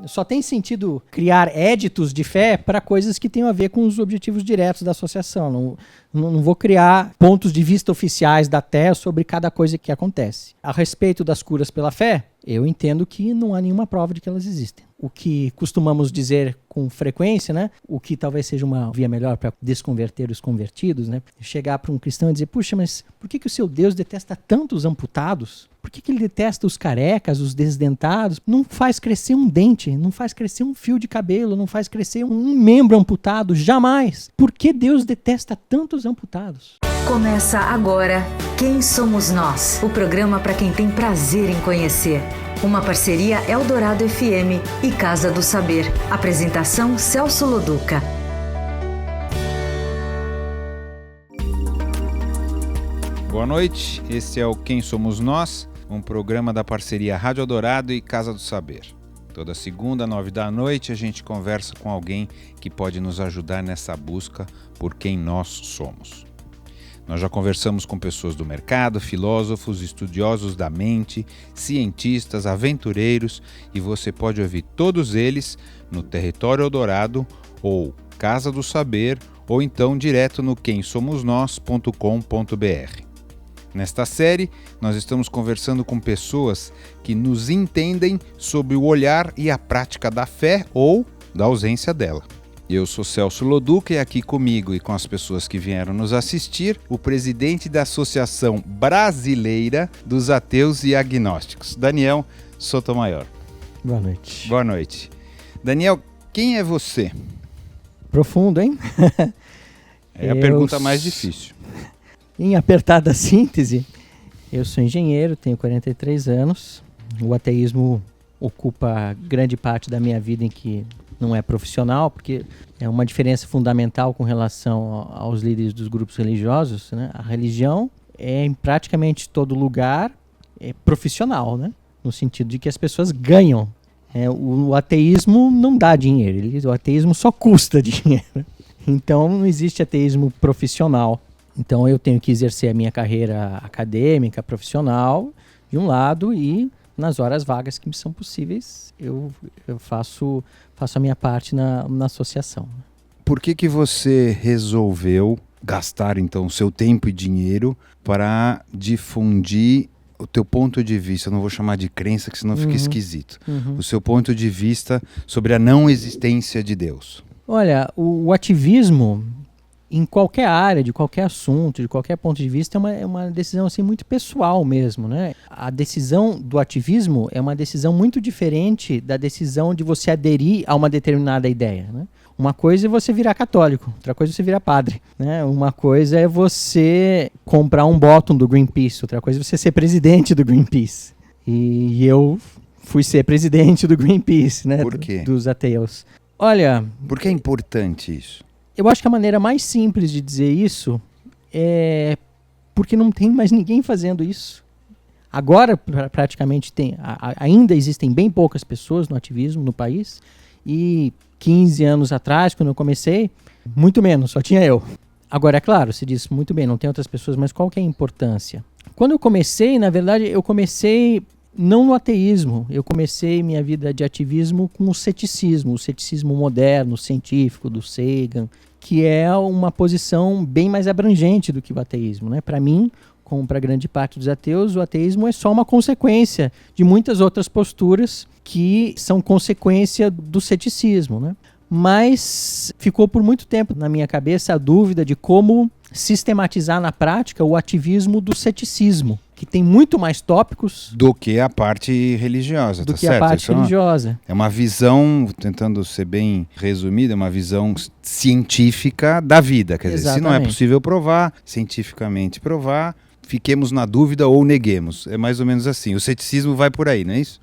Só tem sentido criar éditos de fé para coisas que tenham a ver com os objetivos diretos da associação. Não vou criar pontos de vista oficiais da TE sobre cada coisa que acontece. A respeito das curas pela fé, eu entendo que não há nenhuma prova de que elas existem. O que costumamos dizer com frequência, né? O que talvez seja uma via melhor para desconverter os convertidos, né? Chegar para um cristão e dizer, puxa, mas por que o seu Deus detesta tanto os amputados? Por que ele detesta os carecas, os desdentados? Não faz crescer um dente, não faz crescer um fio de cabelo, não faz crescer um membro amputado, jamais. Por que Deus detesta tanto os amputados? Começa agora Quem Somos Nós? O programa para quem tem prazer em conhecer. Uma parceria Eldorado FM e Casa do Saber. Apresentação Celso Loduca. Boa noite, esse é o Quem Somos Nós, um programa da parceria Rádio Eldorado e Casa do Saber. Toda segunda, 9 da noite, a gente conversa com alguém que pode nos ajudar nessa busca por quem nós somos. Nós já conversamos com pessoas do mercado, filósofos, estudiosos da mente, cientistas, aventureiros, e você pode ouvir todos eles no Território Eldorado ou Casa do Saber, ou então direto no quemsomosnós.com.br. Nesta série, nós estamos conversando com pessoas que nos entendem sob o olhar e a prática da fé ou da ausência dela. Eu sou Celso Loduca e aqui comigo e com as pessoas que vieram nos assistir, o presidente da Associação Brasileira dos Ateus e Agnósticos, Daniel Sotomayor. Boa noite. Boa noite. Daniel, quem é você? Profundo, hein? É a pergunta mais difícil. Em apertada síntese, eu sou engenheiro, tenho 43 anos. O ateísmo ocupa grande parte da minha vida em que não é profissional, porque é uma diferença fundamental com relação aos líderes dos grupos religiosos, né? A religião é em praticamente todo lugar profissional, né? No sentido de que as pessoas ganham. O ateísmo não dá dinheiro, o ateísmo só custa dinheiro. Então não existe ateísmo profissional. Então eu tenho que exercer a minha carreira acadêmica, profissional, de um lado, e nas horas vagas que me são possíveis, eu faço a minha parte na associação. Por que você resolveu gastar, então, seu tempo e dinheiro para difundir o teu ponto de vista? Eu não vou chamar de crença, que senão fica esquisito. O seu ponto de vista sobre a não existência de Deus. Olha, o ativismo, em qualquer área, de qualquer assunto, de qualquer ponto de vista, é uma decisão assim, muito pessoal mesmo, né? A decisão do ativismo é uma decisão muito diferente da decisão de você aderir a uma determinada ideia, né? Uma coisa é você virar católico, outra coisa é você virar padre, né? Uma coisa é você comprar um bottom do Greenpeace, outra coisa é você ser presidente do Greenpeace. E eu fui ser presidente do Greenpeace, né? Por quê? Dos ateus. Olha... Por que é importante isso? Eu acho que a maneira mais simples de dizer isso é porque não tem mais ninguém fazendo isso. Agora, praticamente, ainda existem bem poucas pessoas no ativismo no país, e 15 anos atrás, quando eu comecei, muito menos, só tinha eu. Agora, é claro, se diz muito bem, não tem outras pessoas, mas qual que é a importância? Quando eu comecei, na verdade, eu comecei não no ateísmo, eu comecei minha vida de ativismo com o ceticismo moderno, científico, do Sagan, que é uma posição bem mais abrangente do que o ateísmo, né? Para mim, como para grande parte dos ateus, o ateísmo é só uma consequência de muitas outras posturas que são consequência do ceticismo, né? Mas ficou por muito tempo na minha cabeça a dúvida de como sistematizar na prática o ativismo do ceticismo, que tem muito mais tópicos do que a parte religiosa, do tá que certo? a parte religiosa. É uma visão, tentando ser bem resumida, é uma visão científica da vida. Quer dizer, se não é possível provar, cientificamente provar, fiquemos na dúvida ou neguemos. É mais ou menos assim. O ceticismo vai por aí, não é isso?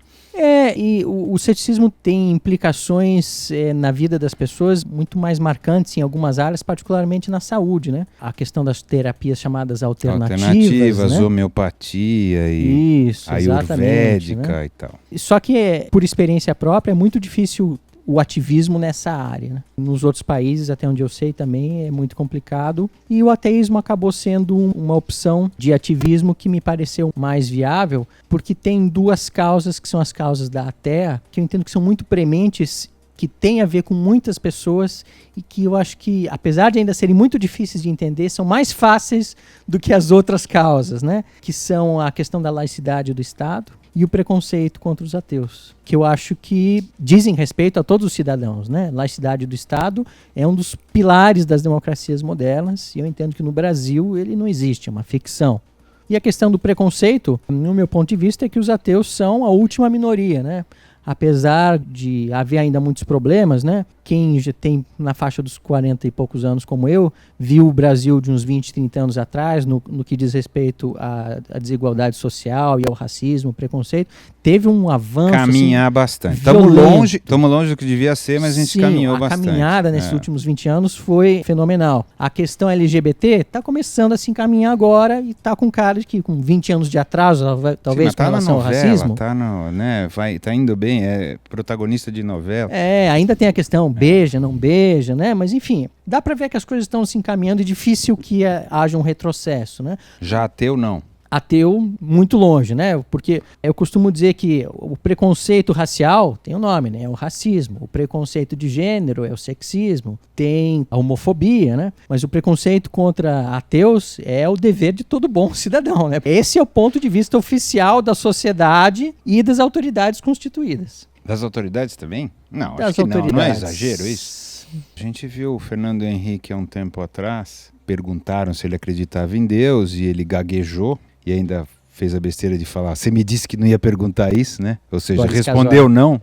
E o ceticismo tem implicações na vida das pessoas muito mais marcantes em algumas áreas, particularmente na saúde, né? A questão das terapias chamadas alternativas, né? Homeopatia e isso, ayurvédica, né? E tal. Só que, por experiência própria, é muito difícil o ativismo nessa área, né? Nos outros países, até onde eu sei, também é muito complicado. E o ateísmo acabou sendo uma opção de ativismo que me pareceu mais viável, porque tem duas causas, que são as causas da ateia, que eu entendo que são muito prementes, que tem a ver com muitas pessoas e que eu acho que, apesar de ainda serem muito difíceis de entender, são mais fáceis do que as outras causas, né? Que são a questão da laicidade do Estado e o preconceito contra os ateus, que eu acho que dizem respeito a todos os cidadãos, né? Laicidade do Estado é um dos pilares das democracias modernas e eu entendo que no Brasil ele não existe, é uma ficção. E a questão do preconceito, no meu ponto de vista, é que os ateus são a última minoria, né? Apesar de haver ainda muitos problemas, né? Quem já tem na faixa dos 40 e poucos anos como eu, viu o Brasil de uns 20, 30 anos atrás, no que diz respeito à desigualdade social e ao racismo, preconceito, teve um avanço. Caminhar assim, bastante. Estamos longe do que devia ser, mas a gente caminhou bastante. A caminhada nesses últimos 20 anos foi fenomenal. A questão LGBT está começando a se encaminhar agora e está com cara de que com 20 anos de atraso, talvez com relação ao racismo. Tá indo bem, é protagonista de novela. Ainda tem a questão beija, não beija, né? Mas enfim, dá para ver que as coisas estão se encaminhando e difícil que haja um retrocesso, né? Já ateu, não. Ateu, muito longe, né? Porque eu costumo dizer que o preconceito racial tem um nome, né? É o racismo. O preconceito de gênero é o sexismo. Tem a homofobia, né? Mas o preconceito contra ateus é o dever de todo bom cidadão, né? Esse é o ponto de vista oficial da sociedade e das autoridades constituídas. Das autoridades também? Não, das acho que autoridades. Não é exagero isso? A gente viu o Fernando Henrique há um tempo atrás, perguntaram se ele acreditava em Deus e ele gaguejou e ainda fez a besteira de falar, você me disse que não ia perguntar isso, né? Ou seja, respondeu não,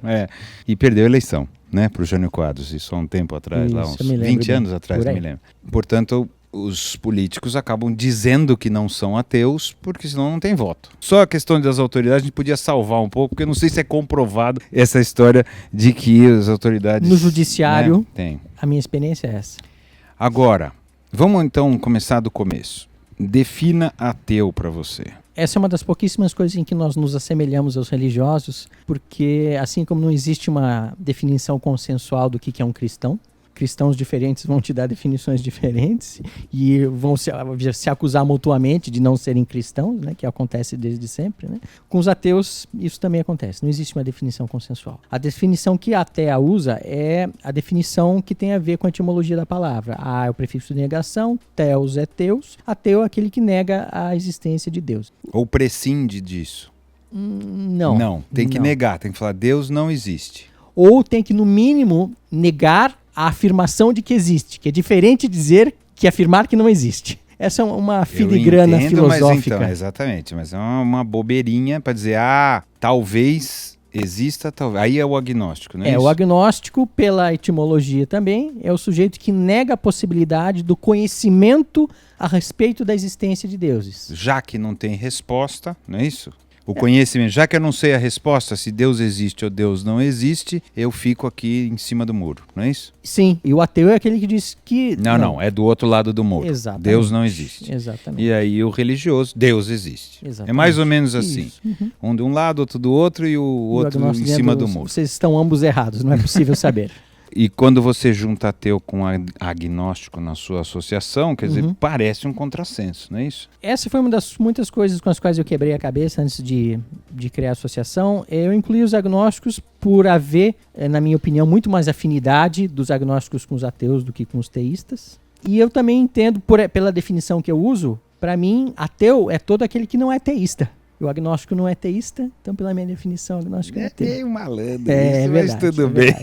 e perdeu a eleição, né? Para o Jânio Quadros, isso há um tempo atrás, lá uns 20 anos atrás, me lembro. Portanto, os políticos acabam dizendo que não são ateus, porque senão não tem voto. Só a questão das autoridades a gente podia salvar um pouco, porque eu não sei se é comprovado essa história de que as autoridades... No judiciário, né, tem. A minha experiência é essa. Agora, vamos então começar do começo. Defina ateu para você. Essa é uma das pouquíssimas coisas em que nós nos assemelhamos aos religiosos, porque assim como não existe uma definição consensual do que é um cristão, cristãos diferentes vão te dar definições diferentes e vão se acusar mutuamente de não serem cristãos, né, que acontece desde sempre, né? Com os ateus isso também acontece, não existe uma definição consensual. A definição que a ateia usa é a definição que tem a ver com a etimologia da palavra. A é o prefixo de negação, teos é teus, ateu é aquele que nega a existência de Deus. Ou prescinde disso. Não, tem que negar, tem que falar Deus não existe. Ou tem que no mínimo negar a afirmação de que existe, que é diferente de dizer que afirmar que não existe. Essa é uma filigrana filosófica. Mas então, exatamente, mas é uma bobeirinha para dizer, talvez exista, talvez. Aí é o agnóstico, não é isso? O agnóstico, pela etimologia também, é o sujeito que nega a possibilidade do conhecimento a respeito da existência de deuses. Já que não tem resposta, não é isso? O conhecimento, já que eu não sei a resposta se Deus existe ou Deus não existe, eu fico aqui em cima do muro, não é isso? Sim, e o ateu é aquele que diz que... Não, é do outro lado do muro. Exatamente. Deus não existe. Exatamente. E aí o religioso, Deus existe. Exatamente. É mais ou menos assim. Isso. Uhum. Um de um lado, outro do outro e o outro em cima do muro. Vocês estão ambos errados, não é possível saber. E quando você junta ateu com agnóstico na sua associação, quer dizer, parece um contrassenso, não é isso? Essa foi uma das muitas coisas com as quais eu quebrei a cabeça antes de criar a associação. Eu incluí os agnósticos por haver, na minha opinião, muito mais afinidade dos agnósticos com os ateus do que com os teístas. E eu também entendo, pela definição que eu uso, para mim, ateu é todo aquele que não é teísta. O agnóstico não é teísta, então pela minha definição, o agnóstico é ateu. É meio malandro isso, mas tudo bem.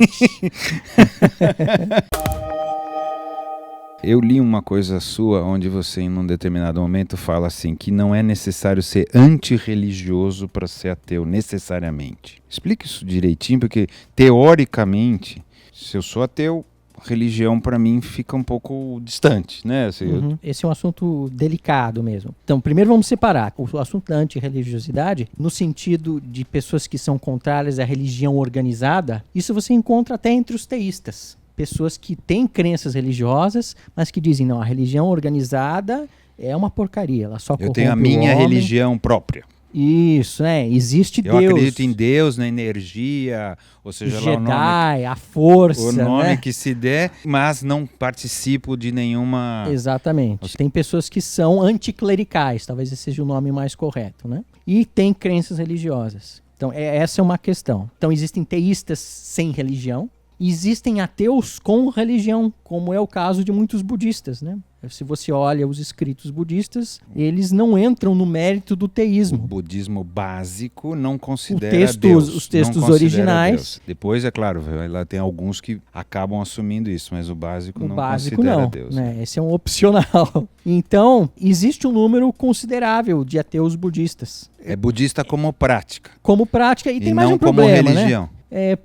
Eu li uma coisa sua, onde você em um determinado momento fala assim, que não é necessário ser antirreligioso para ser ateu, necessariamente. Explique isso direitinho, porque teoricamente, se eu sou ateu, religião para mim fica um pouco distante, né? Assim, Esse é um assunto delicado mesmo. Então, primeiro vamos separar o assunto da antirreligiosidade no sentido de pessoas que são contrárias à religião organizada. Isso você encontra até entre os teístas. Pessoas que têm crenças religiosas, mas que dizem, não, a religião organizada é uma porcaria, ela só corrompe o homem. Eu tenho a minha religião própria. Isso, né? Existe Eu Deus. acredito em Deus, na energia, ou seja, lá Jedi, a força, o nome né? que se der, mas não participo de nenhuma... Exatamente. Tem pessoas que são anticlericais, talvez esse seja o nome mais correto, né? E tem crenças religiosas. Então, essa é uma questão. Então, existem teístas sem religião, e existem ateus com religião, como é o caso de muitos budistas, né? Se você olha os escritos budistas, eles não entram no mérito do O teísmo. budismo básico não considera Os Deus. textos não considera originais. Deus. Depois, é claro, lá tem alguns que acabam assumindo isso, mas o básico O não básico considera não, Deus. né? Esse é um opcional. Então, existe um número considerável de ateus budistas. É budista como prática. Como prática, e tem mais não um problema, como né? religião.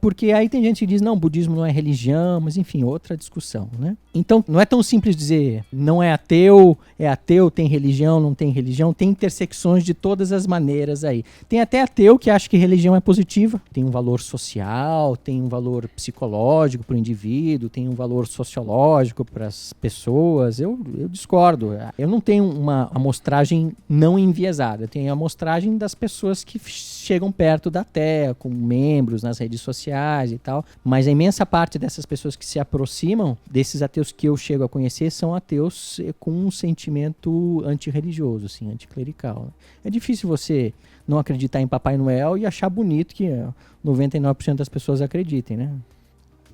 Porque aí tem gente que diz, não, budismo não é religião, mas enfim, outra discussão, né? Então, não é tão simples dizer, não é ateu, tem religião, não tem religião, tem intersecções de todas as maneiras aí. Tem até ateu que acha que religião é positiva, tem um valor social, tem um valor psicológico para o indivíduo, tem um valor sociológico para as pessoas. Eu discordo. Eu não tenho uma amostragem não enviesada, eu tenho a amostragem das pessoas que chegam perto da Terra, como membros nas redes sociais e tal, mas a imensa parte dessas pessoas que se aproximam desses ateus que eu chego a conhecer são ateus com um sentimento antirreligioso, assim, anticlerical. É difícil você não acreditar em Papai Noel e achar bonito que 99% das pessoas acreditem, né?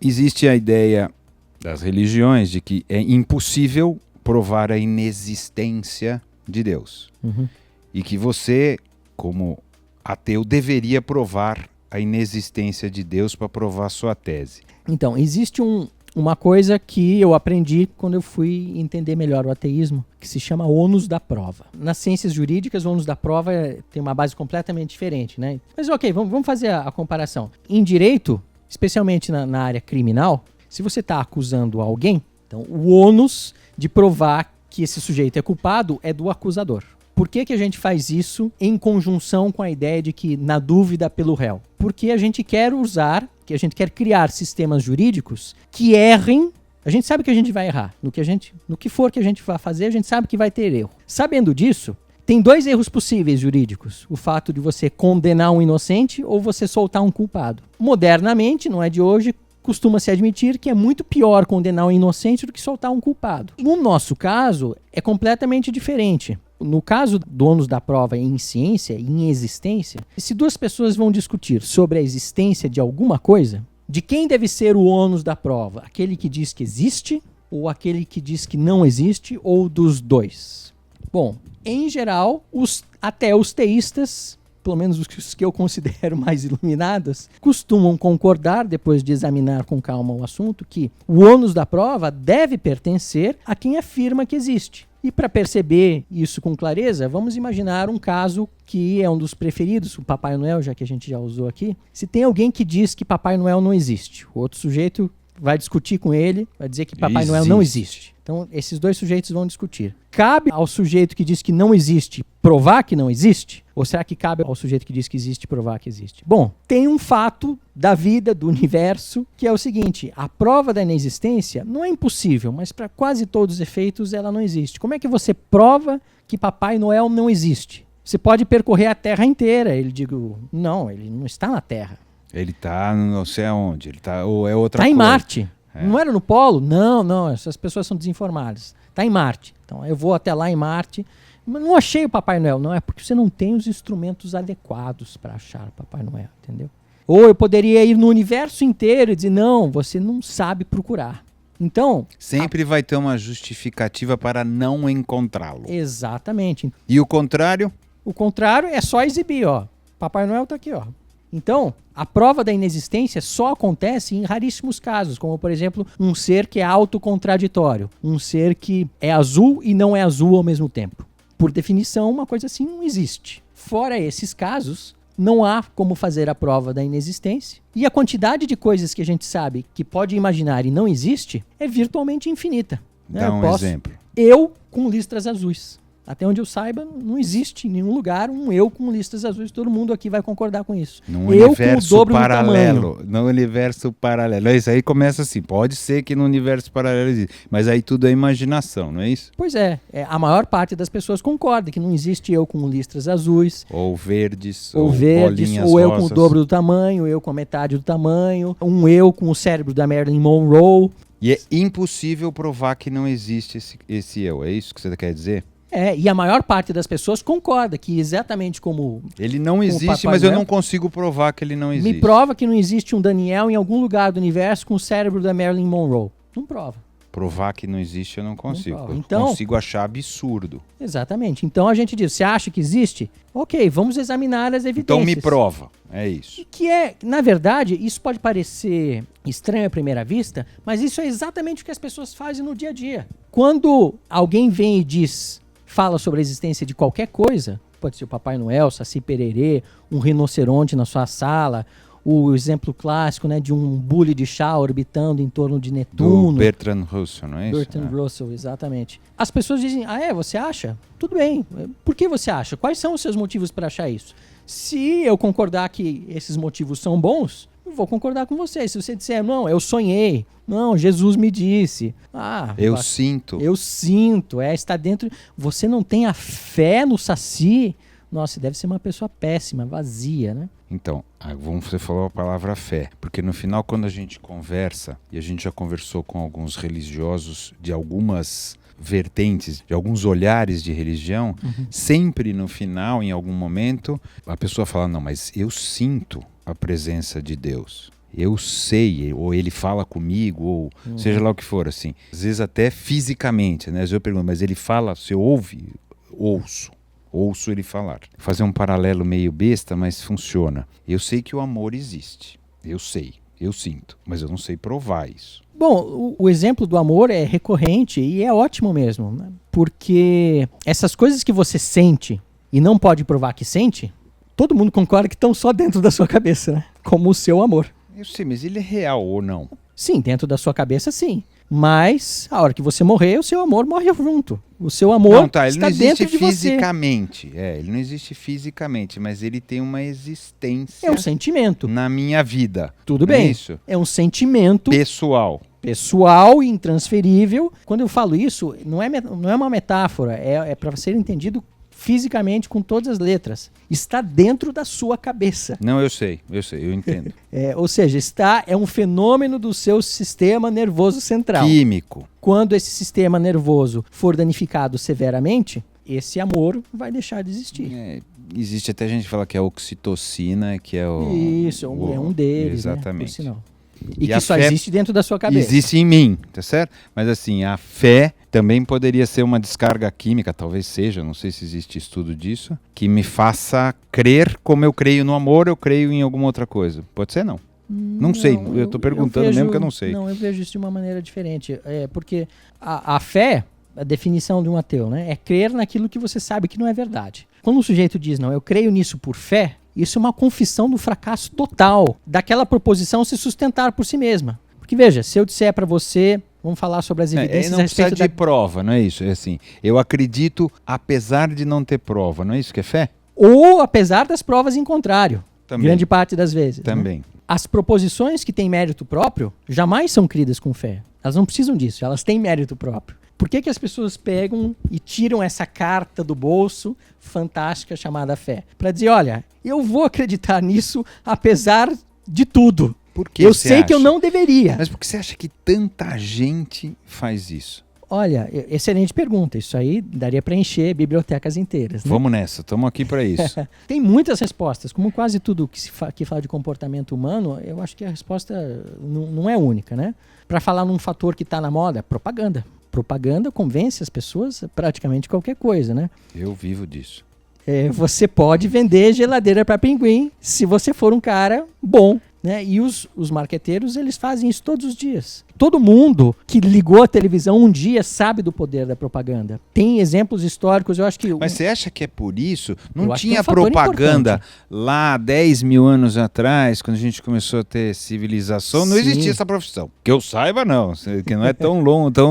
Existe a ideia das religiões de que é impossível provar a inexistência de Deus. Uhum. E que você, como ateu, deveria provar a inexistência de Deus para provar sua tese. Então, existe uma coisa que eu aprendi quando eu fui entender melhor o ateísmo, que se chama ônus da prova. Nas ciências jurídicas, o ônus da prova tem uma base completamente diferente, né? Mas ok, vamos fazer a comparação. Em direito, especialmente na área criminal, se você está acusando alguém, então o ônus de provar que esse sujeito é culpado é do acusador. Por que a gente faz isso em conjunção com a ideia de que, na dúvida, pelo réu? Porque a gente quer criar sistemas jurídicos que errem. A gente sabe que a gente vai errar. No que for que a gente vai fazer, a gente sabe que vai ter erro. Sabendo disso, tem 2 erros possíveis jurídicos. O fato de você condenar um inocente ou você soltar um culpado. Modernamente, não é de hoje, costuma-se admitir que é muito pior condenar um inocente do que soltar um culpado. No nosso caso, é completamente diferente. No caso do ônus da prova em ciência, em existência, se 2 pessoas vão discutir sobre a existência de alguma coisa, de quem deve ser o ônus da prova? Aquele que diz que existe, ou aquele que diz que não existe, ou dos 2? Bom, em geral, até os teístas, pelo menos os que eu considero mais iluminados, costumam concordar, depois de examinar com calma o assunto, que o ônus da prova deve pertencer a quem afirma que existe. E para perceber isso com clareza, vamos imaginar um caso que é um dos preferidos, o Papai Noel, já que a gente já usou aqui. Se tem alguém que diz que Papai Noel não existe, o outro sujeito vai discutir com ele, vai dizer que Papai Noel não existe. Então, esses 2 sujeitos vão discutir. Cabe ao sujeito que diz que não existe provar que não existe? Ou será que cabe ao sujeito que diz que existe provar que existe? Bom, tem um fato da vida, do universo, que é o seguinte: a prova da inexistência não é impossível, mas para quase todos os efeitos ela não existe. Como é que você prova que Papai Noel não existe? Você pode percorrer a Terra inteira. Ele não está na Terra. Ele está não sei aonde, ou é outra coisa. Está em Marte. Não era no Polo? Não, essas pessoas são desinformadas. Está em Marte. Então eu vou até lá em Marte. Mas não achei o Papai Noel. Não, é porque você não tem os instrumentos adequados para achar o Papai Noel, entendeu? Ou eu poderia ir no universo inteiro e dizer, não, você não sabe procurar. Então... Sempre vai ter uma justificativa para não encontrá-lo. Exatamente. E o contrário? O contrário é só exibir, ó. Papai Noel está aqui, ó. Então, a prova da inexistência só acontece em raríssimos casos, como, por exemplo, um ser que é autocontraditório, um ser que é azul e não é azul ao mesmo tempo. Por definição, uma coisa assim não existe. Fora esses casos, não há como fazer a prova da inexistência, e a quantidade de coisas que a gente sabe que pode imaginar e não existe é virtualmente infinita. Dá um exemplo. Eu com listras azuis. Até onde eu saiba, não existe em nenhum lugar um eu com listas azuis. Todo mundo aqui vai concordar com isso. Num Eu universo com o dobro paralelo. do tamanho. No universo paralelo. Isso aí começa assim. Pode ser que no universo paralelo existe. Mas aí tudo é imaginação, não é isso? Pois é, a maior parte das pessoas concorda que não existe eu com listras azuis, Ou verdes, ou verdes, bolinhas ou eu com o rosas. dobro do tamanho, eu com a metade do tamanho, um eu com o cérebro da Marilyn Monroe. E é impossível provar que não existe esse eu. É isso que você quer dizer? E a maior parte das pessoas concorda que exatamente como Ele não existe, Papai mas eu Noel? não consigo provar que ele não existe. me prova que não existe um Daniel em algum lugar do universo com o cérebro da Marilyn Monroe. Não prova. Provar que não existe eu não consigo. prova. Eu Então- consigo achar absurdo. Exatamente. Então a gente diz, você acha que existe? Ok, vamos examinar as evidências. Então me prova. É isso. Que é, na verdade, isso pode parecer estranho à primeira vista, mas isso é exatamente o que as pessoas fazem no dia a dia. Quando alguém vem e fala sobre a existência de qualquer coisa, pode ser o Papai Noel, Saci Pererê, um rinoceronte na sua sala, o exemplo clássico, né, de um bule de chá orbitando em torno de Do Netuno. Bertrand Russell, não é isso? Bertrand Russell, exatamente. As pessoas dizem, você acha? Tudo bem. Por que você acha? Quais são os seus motivos para achar isso? Se eu concordar que esses motivos são bons, eu vou concordar com você. Se você disser, não, eu sonhei. Não, Jesus me disse. Eu sinto. Eu sinto. Está dentro. Você não tem a fé no Saci? Nossa, deve ser uma pessoa péssima, vazia, né? Então, você falou a palavra fé, porque no final quando a gente conversa, e a gente já conversou com alguns religiosos de algumas vertentes, de alguns olhares de religião, sempre no final, em algum momento, a pessoa fala, não, mas eu sinto a presença de Deus. Eu sei, ou ele fala comigo, ou seja lá o que for, assim. Às vezes até fisicamente, né? Às vezes eu pergunto, mas ele fala, você ouve? Ouço ele falar. Vou fazer um paralelo meio besta, mas funciona. Eu sei que o amor existe. Eu sei, eu sinto, mas eu não sei provar isso. Bom, o exemplo do amor é recorrente e é ótimo mesmo, né? Porque essas coisas que você sente e não pode provar que sente, todo mundo concorda que estão só dentro da sua cabeça, né? Como o seu amor. Eu sei, mas ele é real ou não? Sim, dentro da sua cabeça, sim. Mas, a hora que você morrer, o seu amor morre junto. O seu amor Não, tá, ele está não dentro existe de você. fisicamente. Ele não existe fisicamente, mas ele tem uma existência É um sentimento. na minha vida. Tudo Não é bem. isso? É um sentimento Pessoal. pessoal e intransferível. Quando eu falo isso, não é uma metáfora. É para ser entendido fisicamente com todas as letras. Está dentro da sua cabeça. Não, eu sei, eu entendo. Ou seja, é um fenômeno do seu sistema nervoso central. Químico. Quando esse sistema nervoso for danificado severamente, esse amor vai deixar de existir. Existe até gente que fala que é a oxitocina, que é o... Isso, é um deles, exatamente. né? Por sinal. E E que a só fé existe dentro da sua cabeça. Existe em mim, tá certo? Mas assim, a fé também poderia ser uma descarga química, talvez seja, não sei se existe estudo disso, que me faça crer como eu creio no amor, eu creio em alguma outra coisa. Pode ser, não? Não sei, eu tô perguntando mesmo que eu não sei. Não, eu vejo isso de uma maneira diferente. Porque a fé, a definição de um ateu, né, é crer naquilo que você sabe que não é verdade. Quando um sujeito diz, não, eu creio nisso por fé, isso é uma confissão do fracasso total daquela proposição se sustentar por si mesma. Porque veja, se eu disser para você, vamos falar sobre as evidências não a precisa respeito de prova, não é isso? É assim, eu acredito apesar de não ter prova, não é isso que é fé? Ou apesar das provas em contrário, Também. grande parte das vezes. Também. Né? As proposições que têm mérito próprio jamais são cridas com fé. Elas não precisam disso, elas têm mérito próprio. Por que as pessoas pegam e tiram essa carta do bolso fantástica chamada fé? Para dizer, olha, eu vou acreditar nisso apesar de tudo. Por que eu você sei que eu acha? não deveria. Mas por que você acha que tanta gente faz isso? Olha, excelente pergunta. Isso aí daria para encher bibliotecas inteiras. Né? Vamos nessa, estamos aqui para isso. Tem muitas respostas. Como quase tudo que fala de comportamento humano, eu acho que a resposta não é única, né? Para falar num fator que está na moda, propaganda. Propaganda convence as pessoas a praticamente qualquer coisa, né? Eu vivo disso. Você pode vender geladeira para pinguim se você for um cara bom né? E os marqueteiros, eles fazem isso todos os dias. Todo mundo que ligou a televisão um dia sabe do poder da propaganda. Tem exemplos históricos, eu acho que... Mas você acha que é por isso? Não Eu acho que é tinha um fator propaganda importante. lá 10 mil anos atrás, quando a gente começou a ter civilização, não Sim. existia essa profissão. Que eu saiba, não. Que não é tão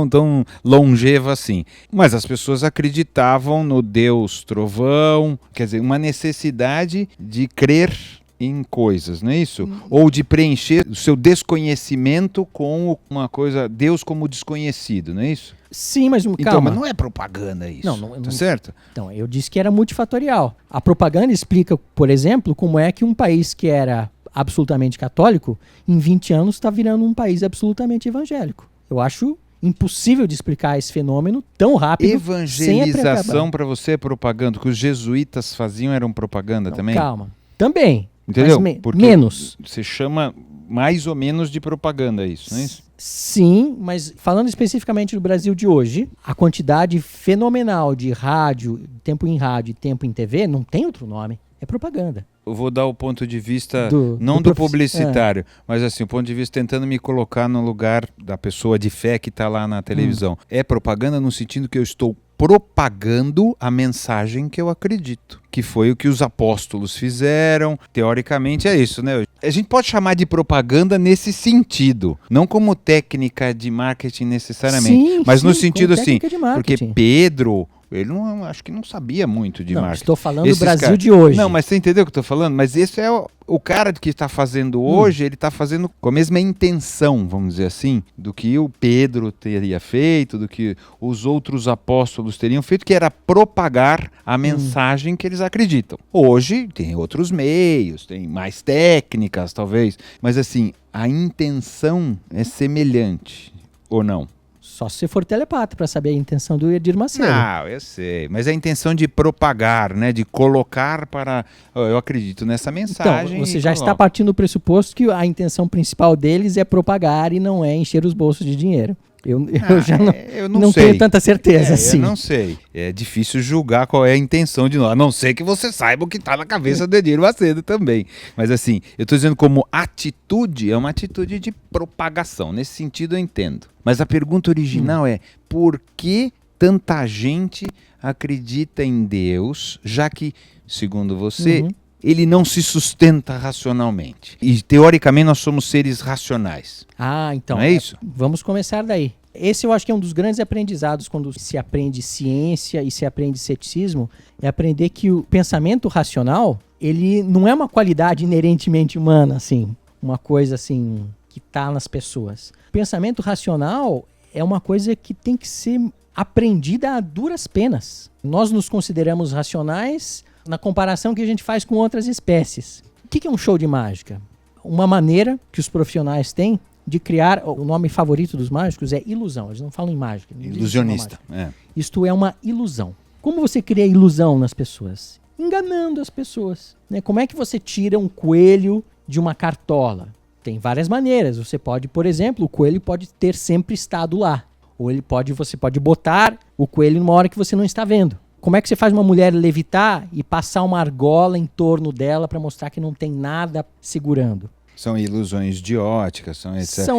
tão longeva assim. Mas as pessoas acreditavam no Deus trovão, quer dizer, uma necessidade de crer em coisas, não é isso? Ou de preencher o seu desconhecimento com uma coisa, Deus como desconhecido, não é isso? Sim, mas Então, calma. mas não é propaganda isso, Não, tá certo? Então, eu disse que era multifatorial. A propaganda explica, por exemplo, como é que um país que era absolutamente católico, em 20 anos está virando um país absolutamente evangélico. Eu acho impossível de explicar esse fenômeno tão rápido. Evangelização para você é propaganda. O que os jesuítas faziam eram propaganda também? Calma. Também. Entendeu? Mas Porque menos. você chama mais ou menos de propaganda isso, não é isso? Sim, mas falando especificamente do Brasil de hoje, a quantidade fenomenal de rádio, tempo em rádio e tempo em TV, não tem outro nome. É propaganda. Eu vou dar o ponto de vista, Do publicitário, mas assim, o ponto de vista tentando me colocar no lugar da pessoa de fé que está lá na televisão. É propaganda no sentido que eu estou propagando a mensagem que eu acredito, que foi o que os apóstolos fizeram. Teoricamente é isso, né? A gente pode chamar de propaganda nesse sentido, não como técnica de marketing necessariamente, mas no sentido assim, porque Pedro... Ele não, acho que não sabia muito de marketing. Estou falando do Brasil de hoje. Não, mas você entendeu o que eu estou falando? Mas esse é o cara que está fazendo hoje, ele está fazendo com a mesma intenção, vamos dizer assim, do que o Pedro teria feito, do que os outros apóstolos teriam feito, que era propagar a mensagem que eles acreditam. Hoje tem outros meios, tem mais técnicas, talvez, mas assim, a intenção é semelhante, ou não? Só se você for telepata para saber a intenção do Edir Macedo. Não, eu sei. Mas a intenção de propagar, né? De colocar para... Eu acredito nessa mensagem. Então, você já está partindo do pressuposto que a intenção principal deles é propagar e não é encher os bolsos de dinheiro. Eu já não tenho tanta certeza assim. Eu não sei. É difícil julgar qual é a intenção de nós. A não ser que você saiba o que está na cabeça do Edir Macedo também. Mas assim, eu estou dizendo como atitude, é uma atitude de propagação. Nesse sentido eu entendo. Mas a pergunta original é, por que tanta gente acredita em Deus, já que, segundo você, ele não se sustenta racionalmente? E, teoricamente, nós somos seres racionais. Ah, então. Não é isso? Vamos começar daí. Esse eu acho que é um dos grandes aprendizados quando se aprende ciência e se aprende ceticismo, é aprender que o pensamento racional, ele não é uma qualidade inerentemente humana, assim, uma coisa assim que está nas pessoas. O pensamento racional é uma coisa que tem que ser aprendida a duras penas. Nós nos consideramos racionais na comparação que a gente faz com outras espécies. O que é um show de mágica? Uma maneira que os profissionais têm de criar, o nome favorito dos mágicos é ilusão, eles não falam em mágica. Ilusionista. Isto é uma ilusão. Como você cria ilusão nas pessoas? Enganando as pessoas. Né? Como é que você tira um coelho de uma cartola? Tem várias maneiras. Você pode, por exemplo, o coelho pode ter sempre estado lá. Ou você pode botar o coelho numa hora que você não está vendo. Como é que você faz uma mulher levitar e passar uma argola em torno dela para mostrar que não tem nada segurando? São ilusões de ótica, são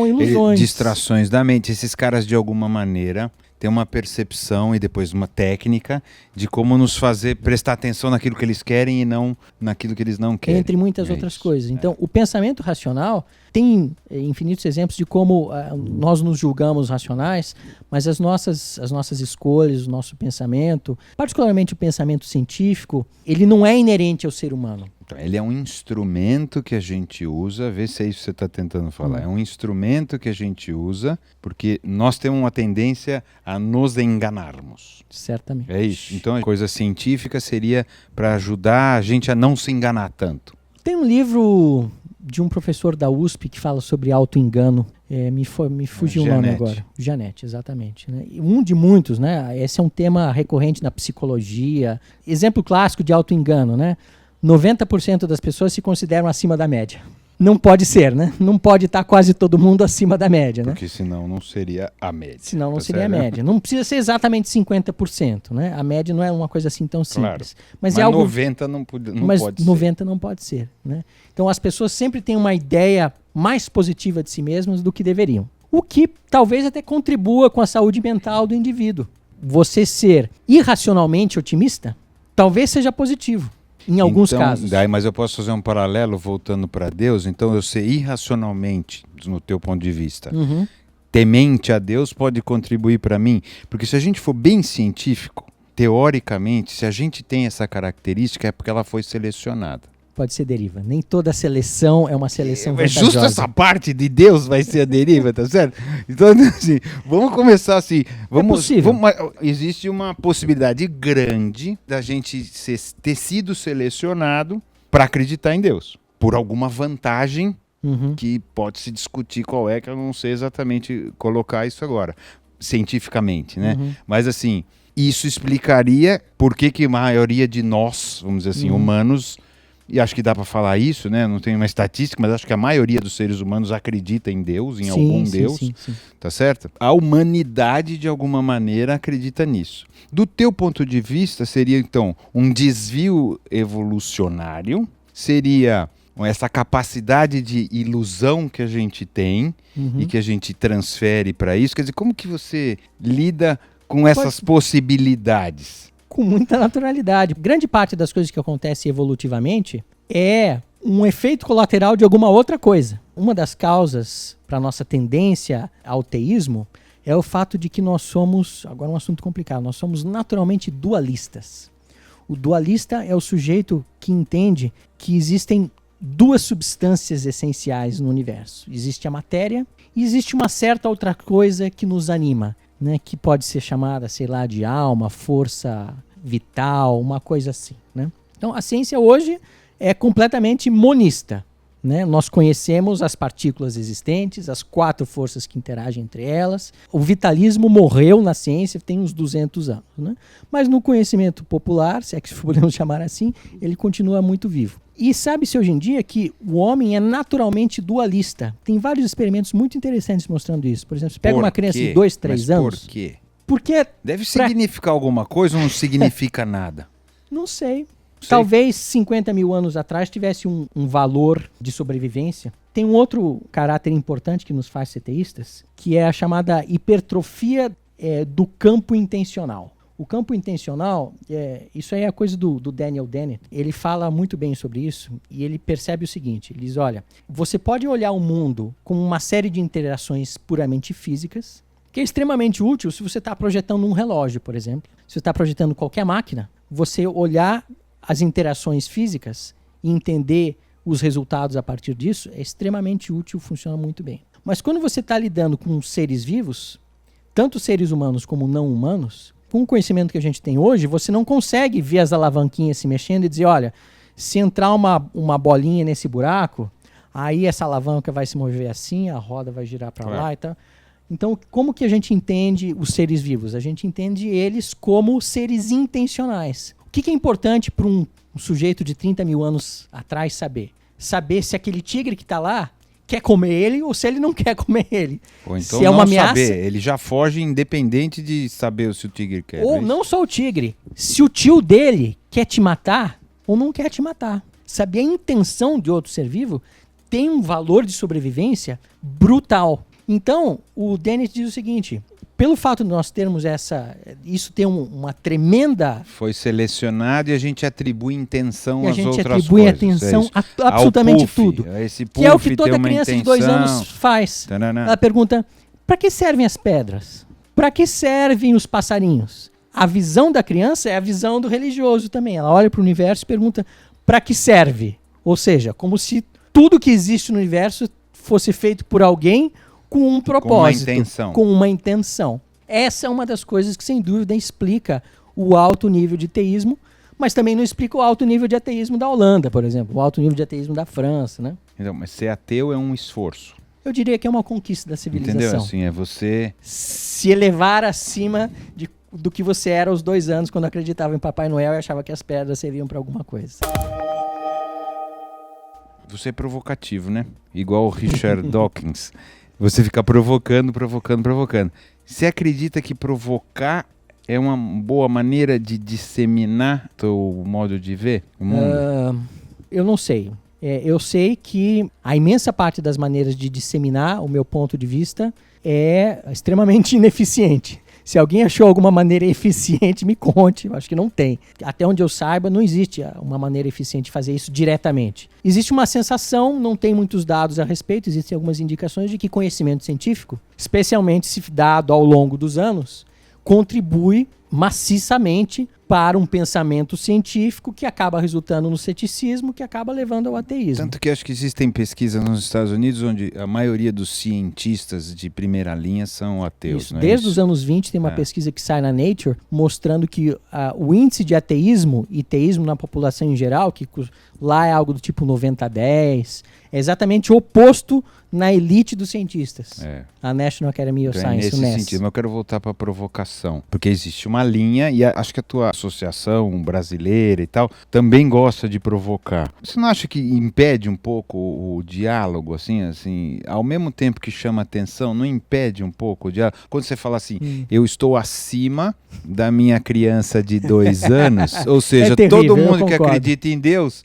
ilusões. Distrações da mente. Esses caras, de alguma maneira, têm uma percepção e depois uma técnica de como nos fazer prestar atenção naquilo que eles querem e não naquilo que eles não querem. Entre muitas outras coisas. Então, o pensamento racional tem infinitos exemplos de como nós nos julgamos racionais, mas as nossas escolhas, o nosso pensamento, particularmente o pensamento científico, ele não é inerente ao ser humano. Então, ele é um instrumento que a gente usa, vê se é isso que você está tentando falar. É um instrumento que a gente usa porque nós temos uma tendência a nos enganarmos. Certamente. É isso. Então, a coisa científica seria para ajudar a gente a não se enganar tanto. Tem um livro de um professor da USP que fala sobre auto-engano. Me fugiu o nome agora. Janete, exatamente. Né? Um de muitos, né? Esse é um tema recorrente na psicologia. Exemplo clássico de auto-engano, né? 90% das pessoas se consideram acima da média. Não pode ser, né? Não pode estar quase todo mundo acima da média, né? Porque senão não seria a média. Senão não tá seria a certo? média. Não precisa ser exatamente 50%, né? A média não é uma coisa assim tão simples. Claro. Mas é algo... 90 não pode ser. 90 não pode ser, né? Então as pessoas sempre têm uma ideia mais positiva de si mesmas do que deveriam. O que talvez até contribua com a saúde mental do indivíduo. Você ser irracionalmente otimista talvez seja positivo. Em alguns casos. Mas eu posso fazer um paralelo voltando para Deus. Então, eu ser irracionalmente, no teu ponto de vista, temente a Deus pode contribuir para mim. Porque se a gente for bem científico, teoricamente, se a gente tem essa característica é porque ela foi selecionada. Pode ser deriva. Nem toda seleção é uma seleção vantajosa. Justo essa parte de Deus vai ser a deriva, tá certo? Então, assim, vamos começar assim. É possível. Existe uma possibilidade grande da gente ter sido selecionado para acreditar em Deus. Por alguma vantagem que pode se discutir qual é, que eu não sei exatamente colocar isso agora, cientificamente, né? Mas, assim, isso explicaria por que a maioria de nós, vamos dizer assim, humanos... E acho que dá para falar isso, né? Não tenho uma estatística, mas acho que a maioria dos seres humanos acredita em Deus, em algum Deus, sim. Tá certo? A humanidade, de alguma maneira, acredita nisso. Do teu ponto de vista, seria, então, um desvio evolucionário, seria essa capacidade de ilusão que a gente tem e que a gente transfere para isso. Quer dizer, como que você lida com essas possibilidades? Com muita naturalidade. Grande parte das coisas que acontecem evolutivamente é um efeito colateral de alguma outra coisa. Uma das causas para a nossa tendência ao teísmo é o fato de que nós somos, agora um assunto complicado, nós somos naturalmente dualistas. O dualista é o sujeito que entende que existem duas substâncias essenciais no universo. Existe a matéria e existe uma certa outra coisa que nos anima, né, que pode ser chamada, sei lá, de alma, força vital, uma coisa assim, né? Então a ciência hoje é completamente monista, né? Nós conhecemos as partículas existentes, as 4 forças que interagem entre elas. O vitalismo morreu na ciência tem uns 200 anos, né? Mas no conhecimento popular, se é que podemos chamar assim, ele continua muito vivo. E sabe-se hoje em dia que o homem é naturalmente dualista. Tem vários experimentos muito interessantes mostrando isso. Por exemplo, você pega uma criança de 2, 3 anos... Por quê? Porque... Deve significar alguma coisa ou não significa nada? Não sei. Talvez 50 mil anos atrás tivesse um valor de sobrevivência. Tem um outro caráter importante que nos faz ser teístas, que é a chamada hipertrofia do campo intencional. O campo intencional, isso aí é a coisa do Daniel Dennett. Ele fala muito bem sobre isso e ele percebe o seguinte, ele diz, olha, você pode olhar o mundo com uma série de interações puramente físicas, que é extremamente útil se você está projetando um relógio, por exemplo. Se você está projetando qualquer máquina, você olhar as interações físicas e entender os resultados a partir disso é extremamente útil, funciona muito bem. Mas quando você está lidando com seres vivos, tanto seres humanos como não humanos, com o conhecimento que a gente tem hoje, você não consegue ver as alavanquinhas se mexendo e dizer, olha, se entrar uma bolinha nesse buraco, aí essa alavanca vai se mover assim, a roda vai girar para lá e tal. Então, como que a gente entende os seres vivos? A gente entende eles como seres intencionais. O que é importante para um sujeito de 30 mil anos atrás saber? Saber se aquele tigre que está lá quer comer ele ou se ele não quer comer ele. Ou então se é uma ameaça, saber, ele já foge independente de saber se o tigre quer. Ou não só o tigre, se o tio dele quer te matar ou não quer te matar. Saber a intenção de outro ser vivo tem um valor de sobrevivência brutal. Então, o Dennett diz o seguinte, pelo fato de nós termos isso tem uma tremenda... Foi selecionado e a gente atribui intenção às outras coisas. E a gente atribui atenção a absolutamente tudo. Que é o que toda criança de 2 anos faz. Tanana. Ela pergunta, para que servem as pedras? Para que servem os passarinhos? A visão da criança é a visão do religioso também. Ela olha para o universo e pergunta, para que serve? Ou seja, como se tudo que existe no universo fosse feito por alguém com um propósito, com uma intenção. Essa é uma das coisas que, sem dúvida, explica o alto nível de teísmo, mas também não explica o alto nível de ateísmo da Holanda, por exemplo, o alto nível de ateísmo da França, né? Então, mas ser ateu é um esforço. Eu diria que é uma conquista da civilização. Entendeu? Assim, é você... se elevar acima do que você era aos 2 anos, quando acreditava em Papai Noel e achava que as pedras serviam para alguma coisa. Você é provocativo, né? Igual o Richard Dawkins. Você fica provocando. Você acredita que provocar é uma boa maneira de disseminar teu modo de ver o mundo? Eu não sei. Eu sei que a imensa parte das maneiras de disseminar o meu ponto de vista é extremamente ineficiente. Se alguém achou alguma maneira eficiente, me conte. Eu acho que não tem. Até onde eu saiba, não existe uma maneira eficiente de fazer isso diretamente. Existe uma sensação, não tem muitos dados a respeito, existem algumas indicações de que conhecimento científico, especialmente se dado ao longo dos anos, contribui maciçamente para um pensamento científico que acaba resultando no ceticismo, que acaba levando ao ateísmo. Tanto que acho que existem pesquisas nos Estados Unidos onde a maioria dos cientistas de primeira linha são ateus. Isso. Desde os anos 20 tem uma pesquisa que sai na Nature mostrando que o índice de ateísmo e teísmo na população em geral, que lá é algo do tipo 90-10, é exatamente o oposto na elite dos cientistas. A National Academy of Sciences. Nesse sentido, mas eu quero voltar para a provocação, porque existe uma linha e acho que a tua associação brasileira e tal também gosta de provocar. Você não acha que impede um pouco o diálogo, assim, ao mesmo tempo que chama atenção, não impede um pouco o diálogo? Quando você fala assim, eu estou acima da minha criança de 2 anos, ou seja, terrível, todo mundo que acredita em Deus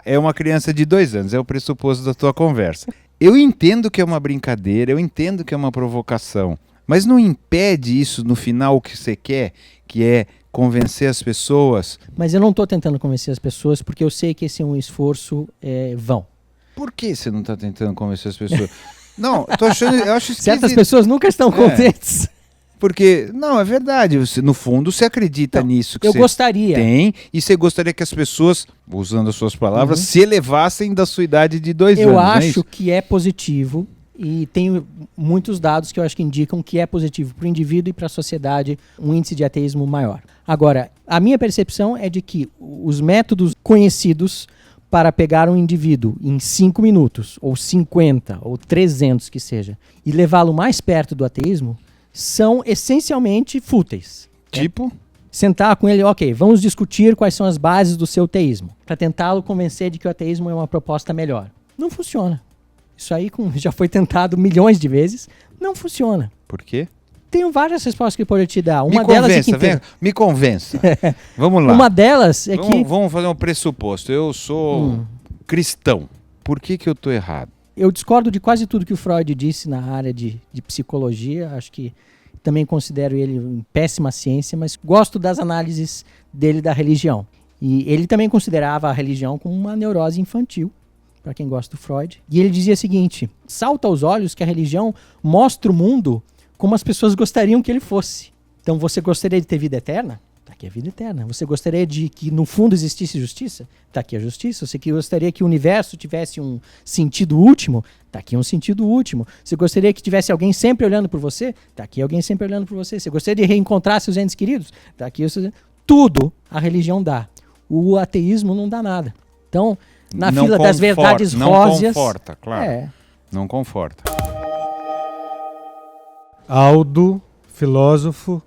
é uma criança de 2 anos, é o pressuposto da tua conversa. Eu entendo que é uma brincadeira, eu entendo que é uma provocação, mas não impede isso no final o que você quer, que é convencer as pessoas. Mas eu não estou tentando convencer as pessoas porque eu sei que esse é um esforço vão. Por que você não está tentando convencer as pessoas? Não, eu acho esquisito. Certas pessoas nunca estão contentes. Porque, não, é verdade, no fundo você acredita nisso. Que eu gostaria. Tem, e você gostaria que as pessoas, usando as suas palavras, se elevassem da sua idade de 2 anos. Eu acho que é positivo, e tem muitos dados que eu acho que indicam que é positivo para o indivíduo e para a sociedade um índice de ateísmo maior. Agora, a minha percepção é de que os métodos conhecidos para pegar um indivíduo em 5 minutos, ou 50, ou 300 que seja, e levá-lo mais perto do ateísmo, são essencialmente fúteis. Tipo? Sentar com ele, ok, vamos discutir quais são as bases do seu teísmo, para tentá-lo convencer de que o ateísmo é uma proposta melhor. Não funciona. Isso aí já foi tentado milhões de vezes, não funciona. Por quê? Tenho várias respostas que eu poderia te dar. Me convença. Vamos lá. Uma delas é que... Vamos fazer um pressuposto. Eu sou cristão. Por que eu estou errado? Eu discordo de quase tudo que o Freud disse na área de psicologia. Acho que também considero ele em péssima ciência, mas gosto das análises dele da religião. E ele também considerava a religião como uma neurose infantil, para quem gosta do Freud. E ele dizia o seguinte: salta aos olhos que a religião mostra o mundo como as pessoas gostariam que ele fosse. Então, você gostaria de ter vida eterna? Está aqui a vida eterna. Você gostaria de que no fundo existisse justiça? Está aqui a justiça. Você gostaria que o universo tivesse um sentido último? Está aqui um sentido último. Você gostaria que tivesse alguém sempre olhando por você? Está aqui alguém sempre olhando por você. Você gostaria de reencontrar seus entes queridos? Está aqui. Tudo a religião dá. O ateísmo não dá nada. Então, na fila das verdades róseas... Não conforta, claro. Não conforta. Aldo, filósofo,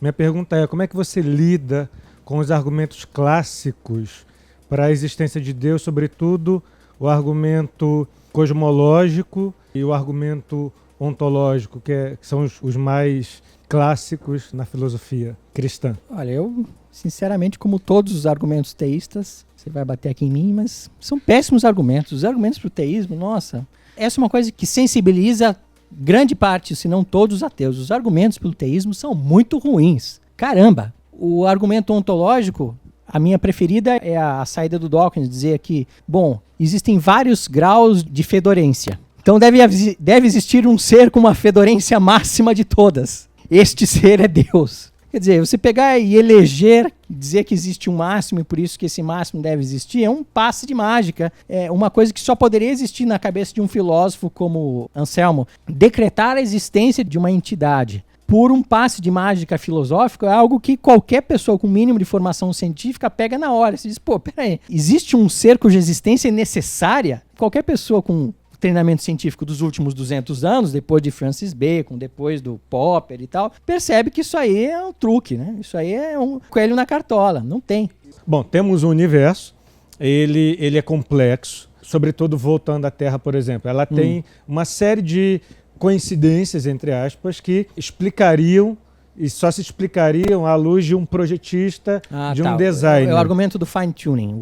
minha pergunta é: como é que você lida com os argumentos clássicos para a existência de Deus, sobretudo o argumento cosmológico e o argumento ontológico, que são os mais clássicos na filosofia cristã? Olha, eu, sinceramente, como todos os argumentos teístas, você vai bater aqui em mim, mas são péssimos argumentos. Os argumentos para o teísmo, nossa, essa é uma coisa que sensibiliza grande parte, se não todos os ateus. Os argumentos pelo teísmo são muito ruins. Caramba! O argumento ontológico, a minha preferida é a saída do Dawkins, dizer que, bom, existem vários graus de fedorência. Então deve existir um ser com uma fedorência máxima de todas. Este ser é Deus. Quer dizer, você pegar e eleger, dizer que existe um máximo e por isso que esse máximo deve existir, é um passe de mágica. É uma coisa que só poderia existir na cabeça de um filósofo como Anselmo. Decretar a existência de uma entidade por um passe de mágica filosófica é algo que qualquer pessoa com mínimo de formação científica pega na hora. Você diz, pô, peraí, existe um ser cuja existência é necessária? Qualquer pessoa com treinamento científico dos últimos 200 anos, depois de Francis Bacon, depois do Popper e tal, percebe que isso aí é um truque, né? Isso aí é um coelho na cartola, não tem. Bom, temos um universo, ele é complexo, sobretudo voltando à Terra, por exemplo. Ela tem uma série de coincidências, entre aspas, que explicariam e só se explicariam à luz de um projetista, de um designer. É o argumento do fine-tuning,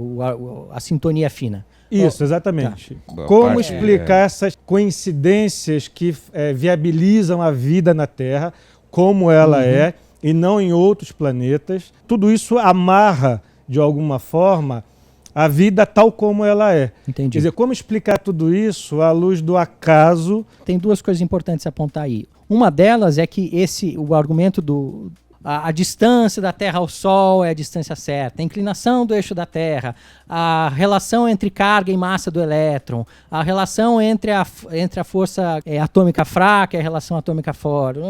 a sintonia fina. Isso, exatamente. Tá. Como explicar essas coincidências que viabilizam a vida na Terra, como ela é, e não em outros planetas? Tudo isso amarra, de alguma forma, a vida tal como ela é. Entendi. Quer dizer, como explicar tudo isso à luz do acaso? Tem duas coisas importantes a apontar aí. Uma delas é que o argumento a distância da Terra ao Sol é a distância certa, a inclinação do eixo da Terra, a relação entre carga e massa do elétron, a relação entre a força atômica fraca e a relação atômica forte,